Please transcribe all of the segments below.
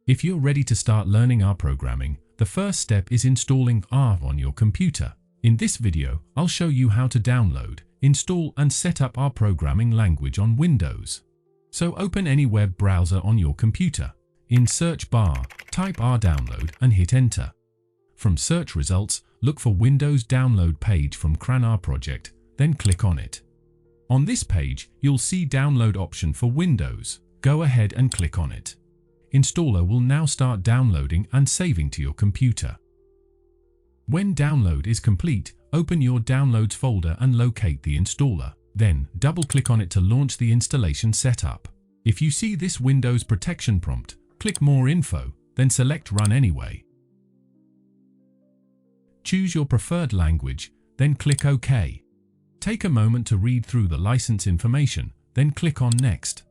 If you're ready to start learning R programming, the first step is installing R on your computer. In this video, I'll show you how to download, install and set up R programming language on Windows. So open any web browser on your computer. In search bar, type R download and hit enter. From search results, look for Windows download page from CRAN R project, then click on it. On this page, you'll see download option for Windows. Go ahead and click on it. Installer will now start downloading and saving to your computer. When download is complete, open your Downloads folder and locate the installer. Then, double-click on it to launch the installation setup. If you see this Windows protection prompt, click More Info, then select Run Anyway. Choose your preferred language, then click OK. Take a moment to read through the license information, then click on Next.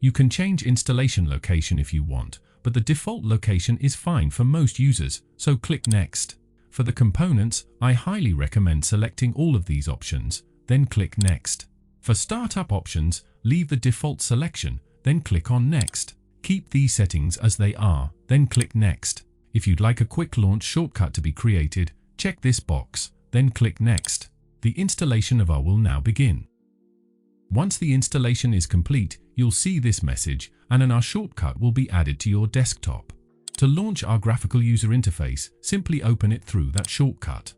You can change installation location if you want, but the default location is fine for most users, so click Next. For the components, I highly recommend selecting all of these options, then click Next. For startup options, leave the default selection, then click on Next. Keep these settings as they are, then click Next. If you'd like a quick launch shortcut to be created, check this box, then click Next. The installation of R will now begin. Once the installation is complete, you'll see this message and an R shortcut will be added to your desktop. To launch our graphical user interface, simply open it through that shortcut.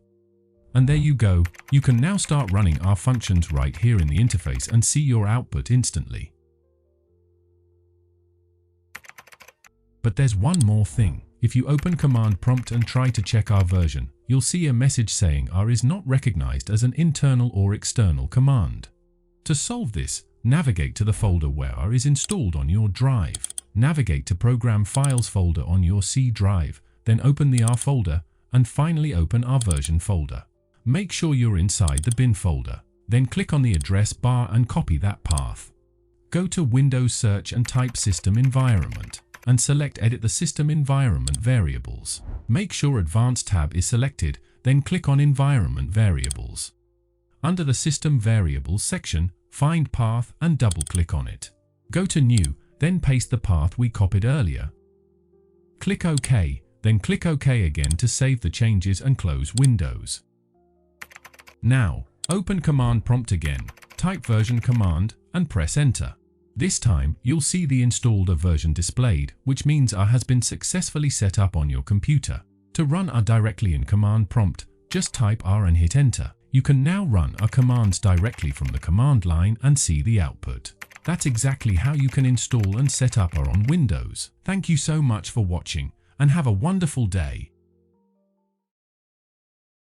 And there you go, you can now start running R functions right here in the interface and see your output instantly. But there's one more thing. If you open command prompt and try to check R version, you'll see a message saying R is not recognized as an internal or external command. To solve this, navigate to the folder where R is installed on your drive. Navigate to Program Files folder on your C drive, then open the R folder, and finally open R version folder. Make sure you're inside the bin folder. Then click on the address bar and copy that path. Go to Windows Search and type System Environment, and select Edit the System Environment Variables. Make sure Advanced tab is selected, then click on Environment Variables. Under the System Variables section, find Path and double-click on it. Go to New, then paste the path we copied earlier. Click OK, then click OK again to save the changes and close Windows. Now, open Command Prompt again, type version command and press Enter. This time, you'll see the installed R version displayed, which means R has been successfully set up on your computer. To run R directly in Command Prompt, just type R and hit Enter. You can now run R commands directly from the command line and see the output. That's exactly how you can install and set up R on Windows. Thank you so much for watching, and have a wonderful day.